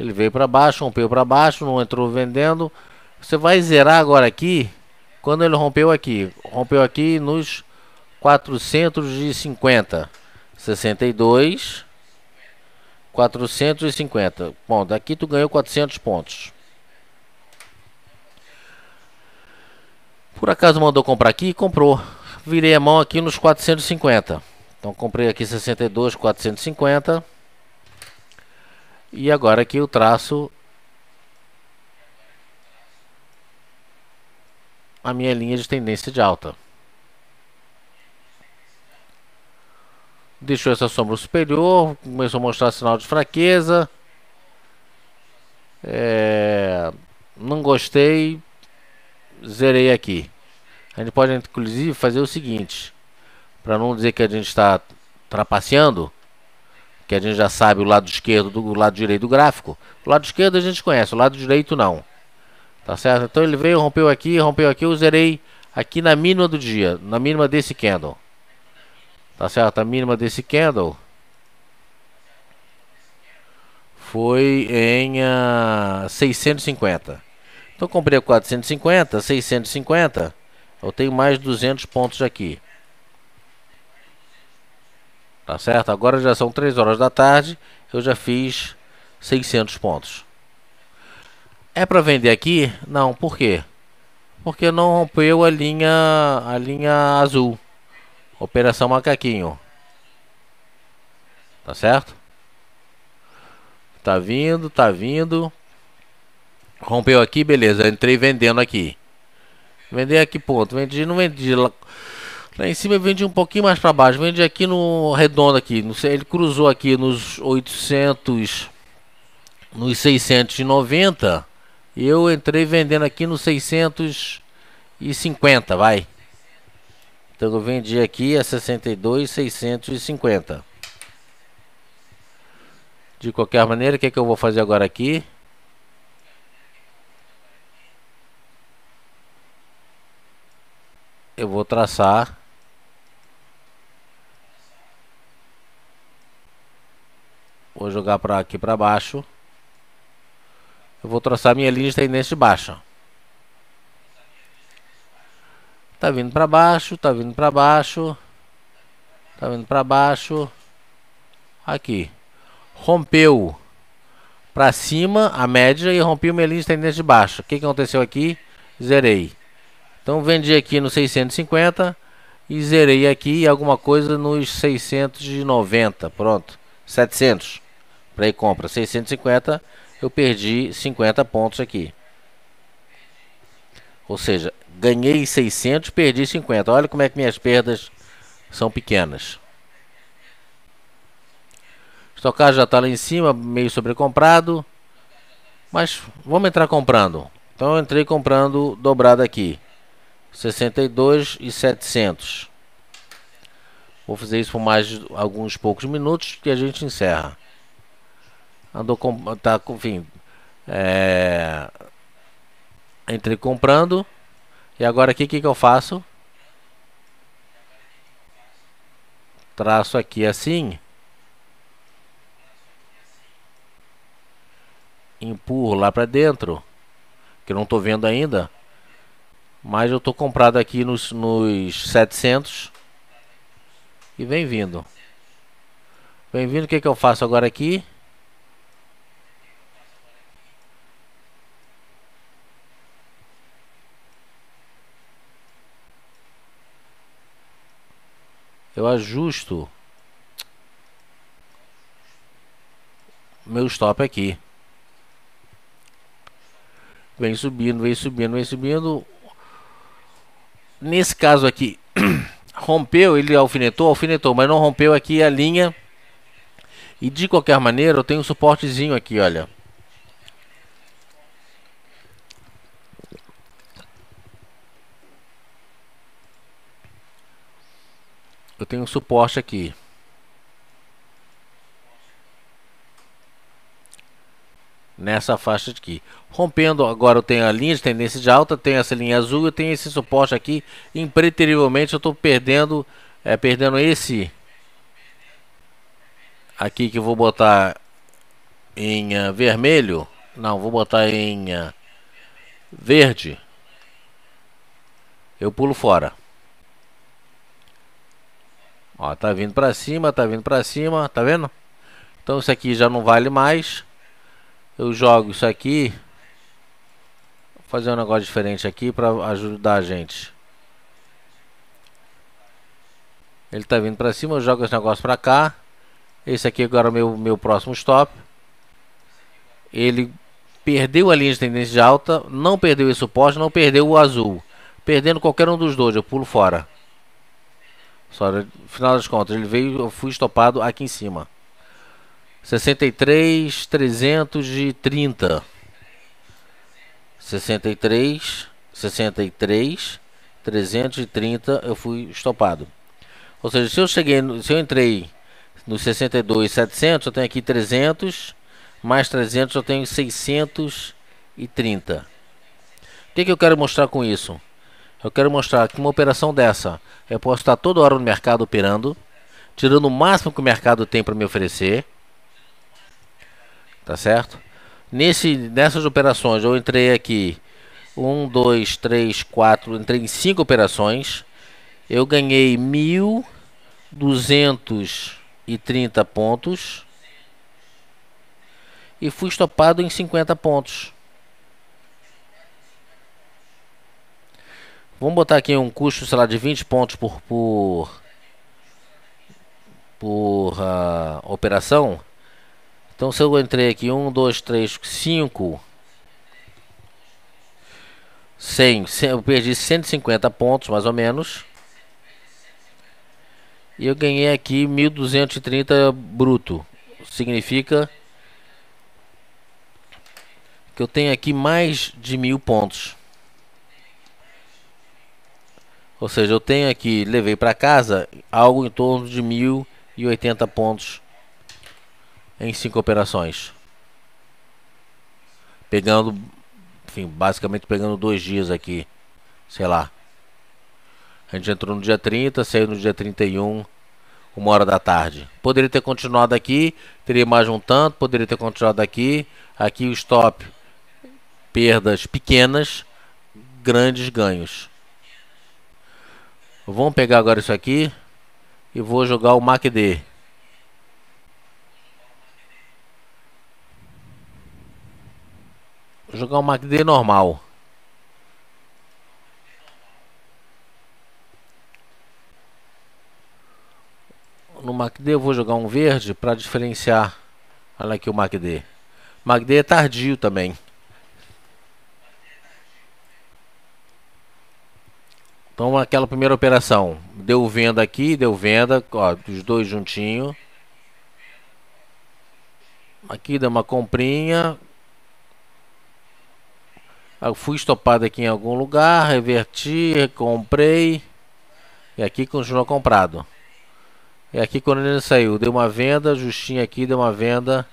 Ele veio para baixo, rompeu para baixo, não entrou vendendo. Você vai zerar agora aqui, quando ele rompeu aqui nos 450. 62, 450. Bom, daqui tu ganhou 400 pontos. Por acaso mandou comprar aqui? Comprou. Virei a mão aqui nos 450. Então comprei aqui 62, 450. E agora aqui eu traço a minha linha de tendência de alta. Deixou essa sombra superior, começou a mostrar sinal de fraqueza. Não gostei, zerei aqui. A gente pode inclusive fazer o seguinte, para não dizer que a gente está trapaceando, que a gente já sabe o lado esquerdo do lado direito do gráfico. O lado esquerdo a gente conhece, o lado direito não. Tá certo? Então ele veio, rompeu aqui, eu zerei aqui na mínima do dia, na mínima desse candle. Tá certo? A mínima desse candle foi em 650. Então comprei 450, 650. Eu tenho mais 200 pontos aqui. Tá certo? Agora já são 3 horas da tarde. Eu já fiz 600 pontos. É para vender aqui? Não, por quê? Porque não rompeu a linha azul. Operação macaquinho. Tá certo? Tá vindo, tá vindo. Rompeu aqui, beleza. Entrei vendendo aqui. Vender aqui, ponto. Vendi, não vendi lá em cima, eu vendi um pouquinho mais para baixo. Vendi aqui no redondo aqui. Não sei, ele cruzou aqui nos 800, nos 690. E eu entrei vendendo aqui nos 650, vai. Então eu vendi aqui a 62, 650. De qualquer maneira, o que é que eu vou fazer agora aqui? Eu vou traçar vou jogar para aqui para baixo. Eu vou traçar minha linha de tendência de baixa. Tá vindo para baixo, tá vindo para baixo. Tá vindo para baixo. Aqui. Rompeu para cima a média e rompeu minha linha de tendência de baixa. O que aconteceu aqui? Zerei. Então vendi aqui no 650 e zerei aqui alguma coisa nos 690. Pronto. 700. Para ir compra 650, eu perdi 50 pontos aqui. Ou seja, ganhei 600, perdi 50. Olha como é que minhas perdas são pequenas. O estocagem já está lá em cima, meio sobrecomprado. Mas vamos entrar comprando. Então eu entrei comprando dobrado aqui. 62.700. Vou fazer isso por mais alguns poucos minutos que a gente encerra. Andou com, tá, enfim, entrei comprando. E agora aqui o que eu faço? Traço aqui assim. Empurro lá para dentro, que eu não estou vendo ainda. Mas eu estou comprado aqui nos 700. E vem vindo. Vem vindo, o que eu faço agora aqui? Eu ajusto meu stop aqui. Vem subindo, vem subindo, vem subindo. Nesse caso aqui, rompeu, ele alfinetou, mas não rompeu aqui a linha. E de qualquer maneira, eu tenho um suportezinho aqui, olha. Eu tenho um suporte aqui. nessa faixa aqui. Rompendo, agora eu tenho a linha de tendência de alta, tenho essa linha azul, eu tenho esse suporte aqui. Impreterivelmente eu estou perdendo, perdendo esse aqui que eu vou botar em vermelho. Não, vou botar em verde. Eu pulo fora. Ó, tá vindo pra cima, tá vindo pra cima, tá vendo? Então isso aqui já não vale mais. Eu jogo isso aqui. Vou fazer um negócio diferente aqui pra ajudar a gente. Ele tá vindo pra cima, eu jogo esse negócio pra cá. Esse aqui agora é o meu próximo stop. Ele perdeu a linha de tendência de alta, não perdeu esse suporte, não perdeu o azul. Perdendo qualquer um dos dois, eu pulo fora. Só no final das contas, ele veio, eu fui estopado aqui em cima. 63,330. 63,330 eu fui estopado. Ou seja, se eu entrei no 62,700, eu tenho aqui 300, mais 300 eu tenho 630. O que eu quero mostrar com isso? Eu quero mostrar que uma operação dessa, eu posso estar toda hora no mercado operando, tirando o máximo que o mercado tem para me oferecer. Tá certo? Nessas operações eu entrei aqui 1, 2, 3, 4, entrei em 5 operações. Eu ganhei 1.230 pontos e fui estopado em 50 pontos. Vamos botar aqui um custo, sei lá, de 20 pontos por operação. Então se eu entrei aqui 1, 2, 3, 5, 100, eu perdi 150 pontos mais ou menos. E eu ganhei aqui 1.230 bruto. Significa que eu tenho aqui mais de 1.000 pontos. Ou seja, eu tenho aqui, levei para casa algo em torno de 1.080 pontos em 5 operações. Pegando, enfim, basicamente pegando 2 dias aqui, sei lá. A gente entrou no dia 30, saiu no dia 31, 1h da tarde. Poderia ter continuado aqui, teria mais um tanto, poderia ter continuado aqui. Aqui o stop, perdas pequenas, grandes ganhos. Vamos pegar agora isso aqui e vou jogar o MACD. Vou jogar o MACD normal. No MACD eu vou jogar um verde para diferenciar. Olha aqui o MACD. O MACD é tardio também. Então aquela primeira operação deu venda aqui, deu venda, ó, dos dois juntinho. Aqui deu uma comprinha. Eu fui estopado aqui em algum lugar, reverti, comprei. E aqui continua comprado. E aqui quando ele saiu, deu uma venda, justinho aqui, deu uma venda.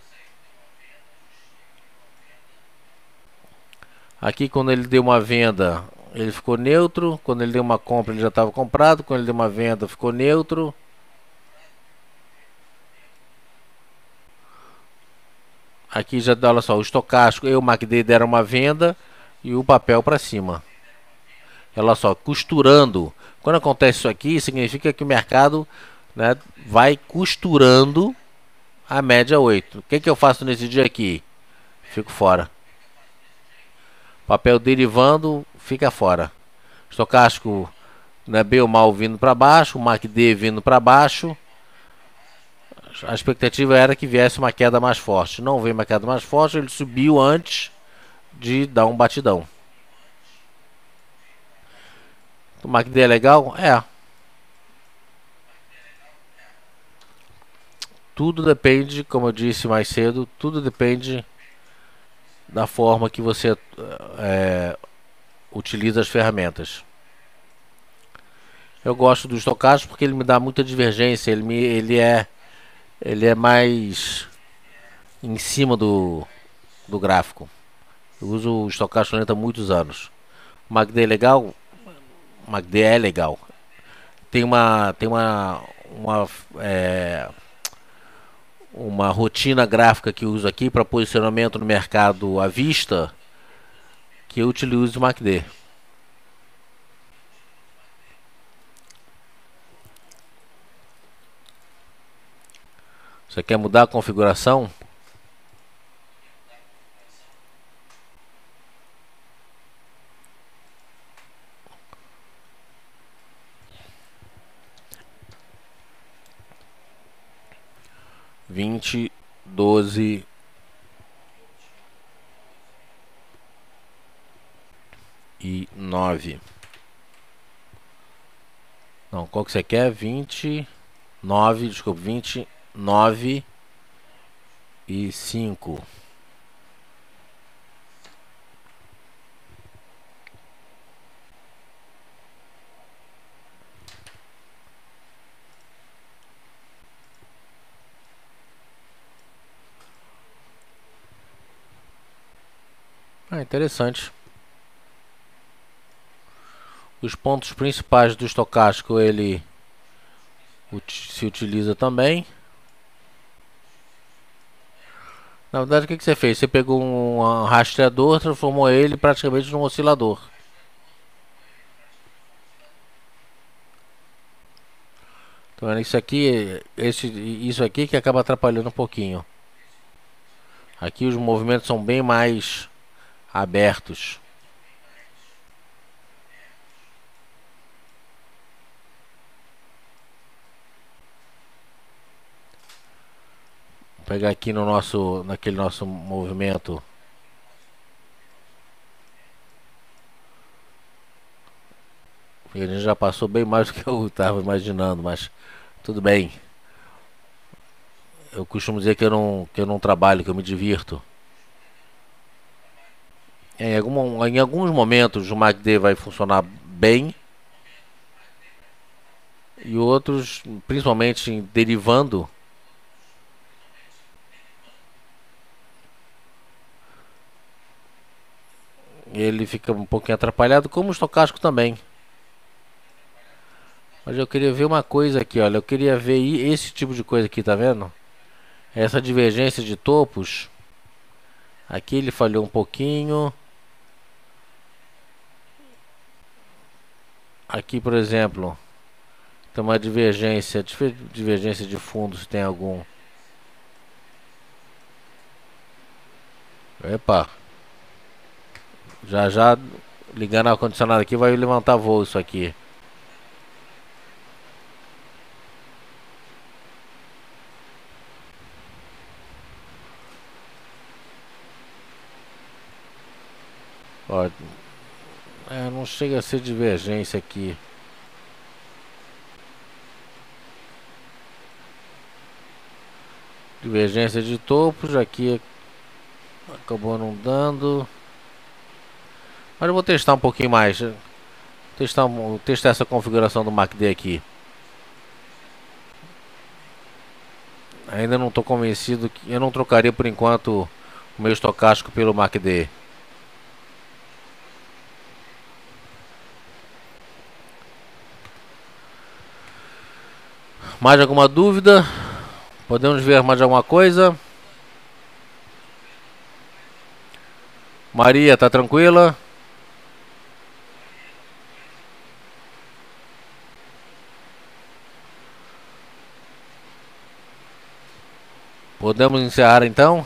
Aqui quando ele deu uma venda, ele ficou neutro. Quando ele deu uma compra, ele já estava comprado. Quando ele deu uma venda, ficou neutro. Aqui já, olha só, o estocástico e o MACD deram uma venda e o papel para cima. Olha só, costurando. Quando acontece isso aqui, significa que o mercado, né, vai costurando a média 8. O que eu faço nesse dia aqui? Fico fora. Papel derivando, fica fora. Estocástico, né, bem ou mal vindo para baixo, o MACD vindo para baixo. A expectativa era que viesse uma queda mais forte. Não veio uma queda mais forte, ele subiu antes de dar um batidão. O MACD é legal? É. Tudo depende, como eu disse mais cedo, tudo depende da forma que você utiliza as ferramentas. Eu gosto do estocástico porque ele me dá muita divergência, ele é mais em cima do do gráfico. Eu uso o estocástico lento há muitos anos. O MACD é legal? O MACD é legal. Uma, é, uma rotina gráfica que eu uso aqui para posicionamento no mercado à vista, que eu utilizo o MACD. Você quer mudar a configuração? Vinte, 12 e 9. Não, qual que você quer? 29, desculpa, 29 e 5. Interessante. Os pontos principais do estocástico ele se utiliza também. Na verdade, o que você fez? Você pegou um rastreador, transformou ele praticamente num oscilador. Então, isso aqui, isso aqui que acaba atrapalhando um pouquinho. Aqui os movimentos são bem mais abertos. Vou pegar aqui no naquele nosso movimento. A gente já passou bem mais do que eu estava imaginando, mas tudo bem. Eu costumo dizer que eu não trabalho, que eu me divirto. Em alguns momentos o MACD vai funcionar bem e outros, principalmente derivando, ele fica um pouquinho atrapalhado, como o estocástico também. Mas eu queria ver uma coisa aqui, olha, eu queria ver esse tipo de coisa aqui, tá vendo? Essa divergência de topos. Aqui ele falhou um pouquinho. Aqui, por exemplo, tem uma divergência de fundo, se tem algum. Epa. Já ligando o ar-condicionado aqui vai levantar voo isso aqui. Ó, não chega a ser divergência aqui. Divergência de topos, aqui acabou não dando. Mas eu vou testar um pouquinho mais. Testar essa configuração do MACD aqui. Ainda não estou convencido que eu não trocaria por enquanto o meu estocástico pelo MACD. Mais alguma dúvida? Podemos ver mais alguma coisa? Maria, tá tranquila? Podemos encerrar então?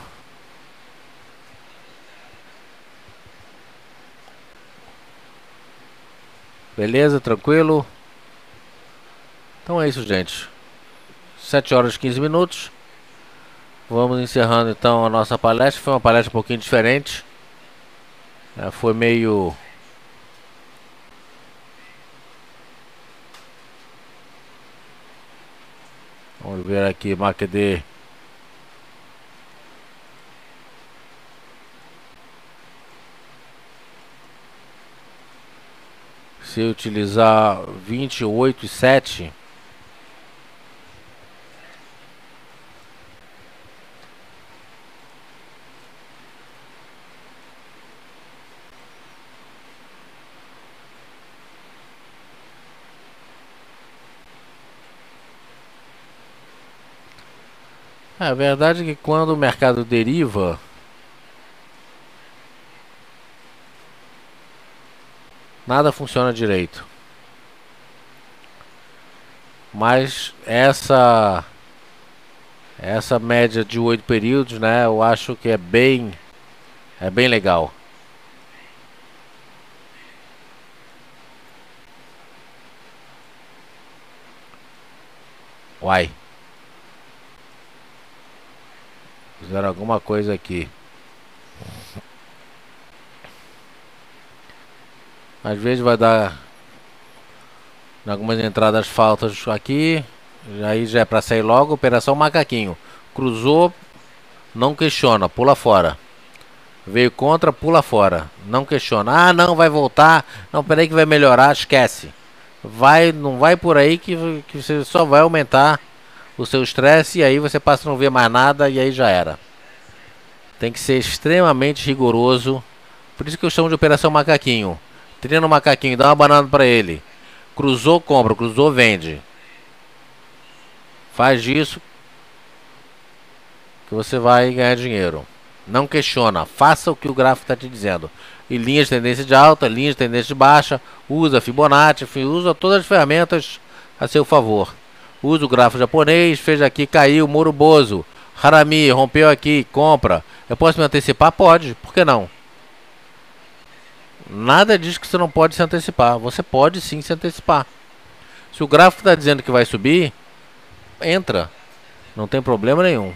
Beleza, tranquilo? Então é isso, gente. 7 horas e 15 minutos. Vamos encerrando então a nossa palestra. Foi uma palestra um pouquinho diferente. Foi meio... Vamos ver aqui, MACD. Se eu utilizar 28,7, A verdade é que quando o mercado deriva, nada funciona direito. Mas essa média de 8 períodos, né, eu acho que é bem legal. Uai, fizeram alguma coisa aqui. Às vezes vai dar algumas entradas faltas aqui. Aí já é pra sair logo. Operação macaquinho. Cruzou, não questiona, pula fora. Veio contra, pula fora. Não questiona. Ah, não, vai voltar. Não, peraí que vai melhorar. Esquece. Não vai por aí que você só vai aumentar o seu estresse. E aí você passa a não ver mais nada. E aí já era. Tem que ser extremamente rigoroso. Por isso que eu chamo de operação macaquinho. Treina o macaquinho, dá uma banana pra ele. Cruzou, compra. Cruzou, vende. Faz isso que você vai ganhar dinheiro. Não questiona, faça o que o gráfico está te dizendo. E linhas de tendência de alta, linhas de tendência de baixa, usa Fibonacci, usa todas as ferramentas a seu favor. Usa o gráfico japonês, fez aqui, caiu, Moroboso, Harami, rompeu aqui, compra. Eu posso me antecipar? Pode, por que não? Nada diz que você não pode se antecipar. Você pode sim se antecipar. Se o gráfico está dizendo que vai subir, entra. Não tem problema nenhum.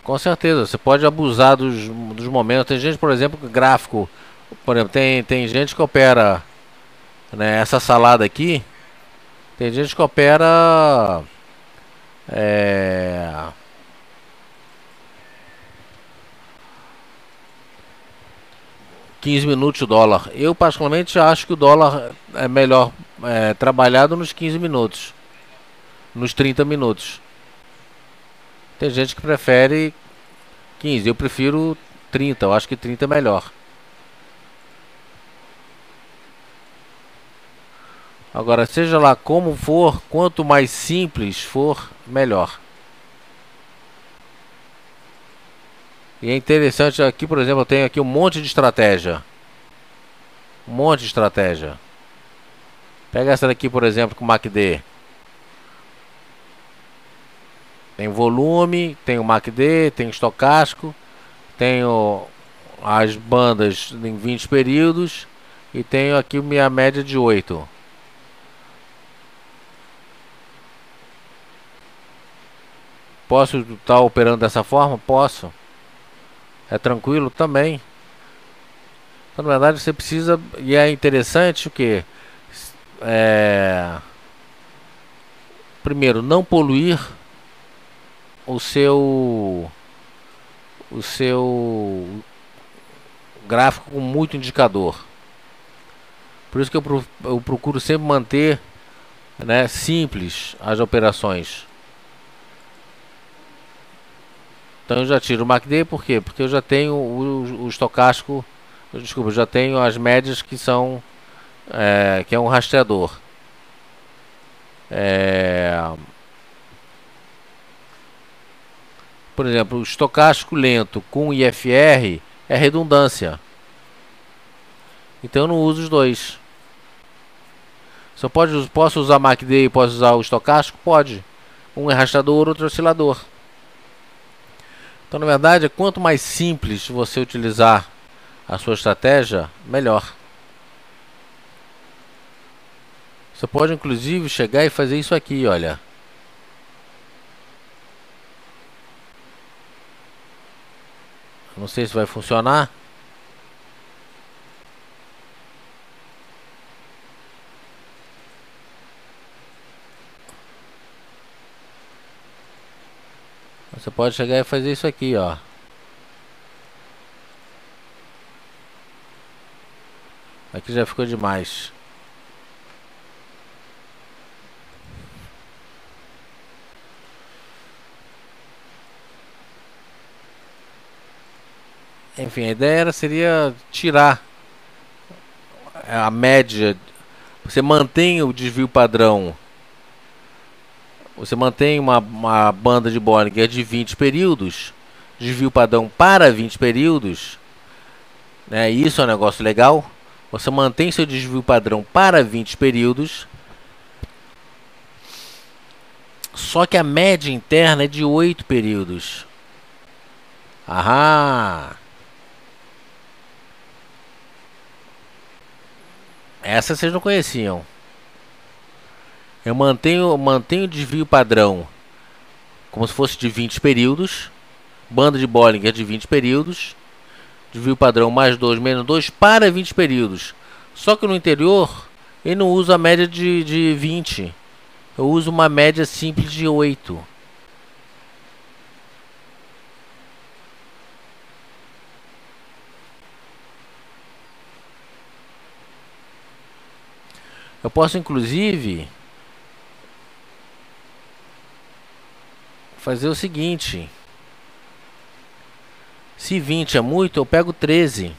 Com certeza, você pode abusar dos momentos. Tem gente, por exemplo, gráfico. Por exemplo, tem gente que opera, né, essa salada aqui. Tem gente que opera é, 15 minutos o dólar. Eu particularmente acho que o dólar é melhor trabalhado nos 15 minutos, nos 30 minutos. Tem gente que prefere 15, eu prefiro 30, eu acho que 30 é melhor. Agora, seja lá como for, quanto mais simples for, melhor. E é interessante aqui, por exemplo, eu tenho aqui um monte de estratégia. Um monte de estratégia. Pega essa daqui, por exemplo, com o MACD. Tem volume, tem o MACD, tem o estocástico, tenho as bandas em 20 períodos e tenho aqui minha média de 8. Posso estar operando dessa forma? Posso. É tranquilo também. Então, na verdade, você precisa, e é interessante o que? Primeiro, não poluir o seu gráfico com muito indicador. Por isso que eu procuro sempre manter, né, simples as operações. Então eu já tiro o MACD, por quê? Porque eu já tenho o estocástico, desculpa, eu já tenho as médias que são que é um rastreador. Por exemplo, o estocástico lento com IFR é redundância. Então eu não uso os dois. Posso usar MACD e posso usar o estocástico? Pode. Um é rastreador, outro é oscilador. Então, na verdade, quanto mais simples você utilizar a sua estratégia, melhor. Você pode, inclusive, chegar e fazer isso aqui, olha. Não sei se vai funcionar. Você pode chegar e fazer isso aqui, ó. Aqui já ficou demais. Enfim, a ideia seria tirar a média. Você mantém o desvio padrão. Você mantém uma banda de Bollinger de 20 períodos. Desvio padrão para 20 períodos. Né? Isso é um negócio legal. Você mantém seu desvio padrão para 20 períodos. Só que a média interna é de 8 períodos. Aham. Essa vocês não conheciam. Eu mantenho o desvio padrão como se fosse de 20 períodos. Banda de Bollinger de 20 períodos. Desvio padrão mais 2 menos 2 para 20 períodos. Só que no interior ele não usa a média de 20. Eu uso uma média simples de 8. Eu posso inclusive fazer o seguinte. Se 20 é muito, eu pego 13.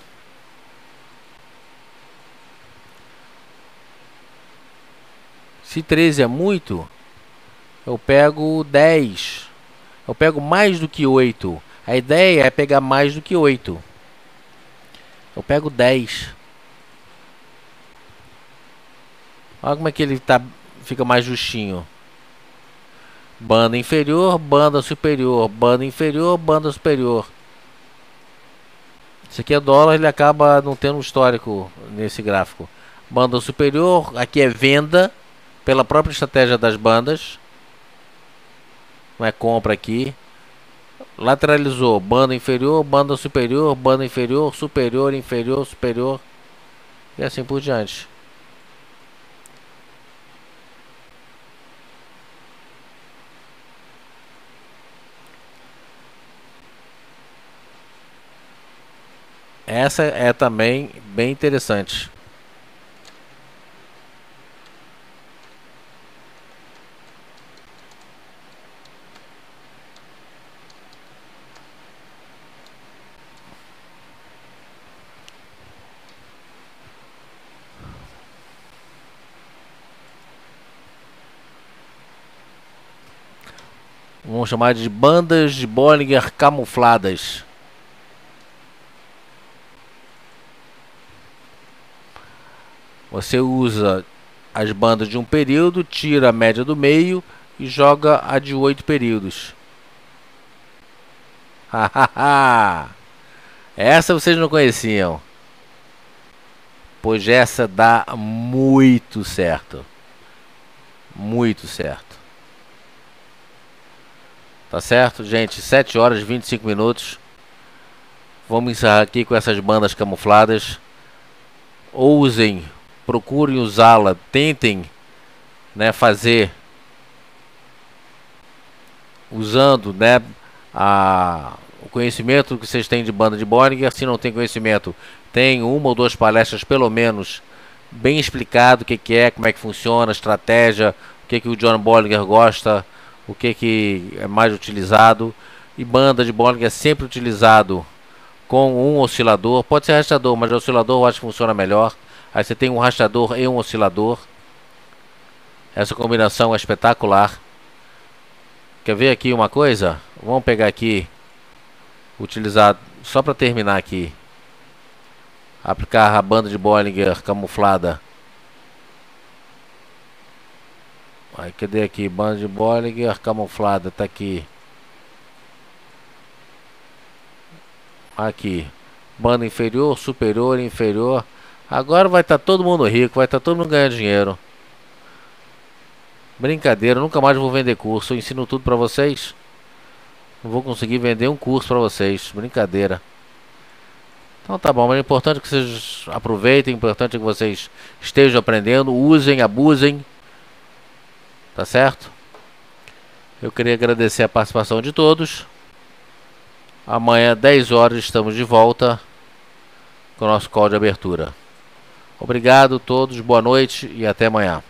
Se 13 é muito, eu pego 10. Eu pego mais do que 8. A ideia é pegar mais do que 8. Eu pego 10. Olha como é que ele fica mais justinho. Banda inferior, banda superior, banda inferior, banda superior. Isso aqui é dólar, ele acaba não tendo um histórico nesse gráfico. Banda superior, aqui é venda pela própria estratégia das bandas. Não é compra aqui. Lateralizou, banda inferior, banda superior, superior, inferior, superior. E assim por diante. Essa é também bem interessante. Vamos chamar de bandas de Bollinger camufladas. Você usa as bandas de um período, tira a média do meio e joga a de 8 períodos. Essa vocês não conheciam. Pois essa dá muito certo. Muito certo. Tá certo, gente? 7 horas e 25 minutos. Vamos encerrar aqui com essas bandas camufladas. Ousem, procurem usá-la, tentem, né, fazer usando, né, o conhecimento que vocês têm de banda de Bollinger. Se não tem conhecimento, tem uma ou duas palestras pelo menos bem explicado o que é, como é que funciona, a estratégia, o que o John Bollinger gosta, o que é mais utilizado. E banda de Bollinger é sempre utilizado com um oscilador, pode ser arrastador, mas o oscilador eu acho que funciona melhor. Aí você tem um arrastador e um oscilador. Essa combinação é espetacular. Quer ver aqui uma coisa? Vamos pegar aqui, utilizar, só para terminar aqui, aplicar a banda de Bollinger camuflada. Aí, cadê aqui? Banda de Bollinger camuflada, tá aqui. Aqui, banda inferior, superior, inferior. Agora vai estar todo mundo rico, vai estar todo mundo ganhando dinheiro. Brincadeira, nunca mais vou vender curso. Eu ensino tudo pra vocês. Não vou conseguir vender um curso pra vocês. Brincadeira. Então tá bom, mas é importante que vocês aproveitem, é importante que vocês estejam aprendendo, usem, abusem. Tá certo? Eu queria agradecer a participação de todos. Amanhã, 10 horas, estamos de volta com o nosso call de abertura. Obrigado a todos, boa noite e até amanhã.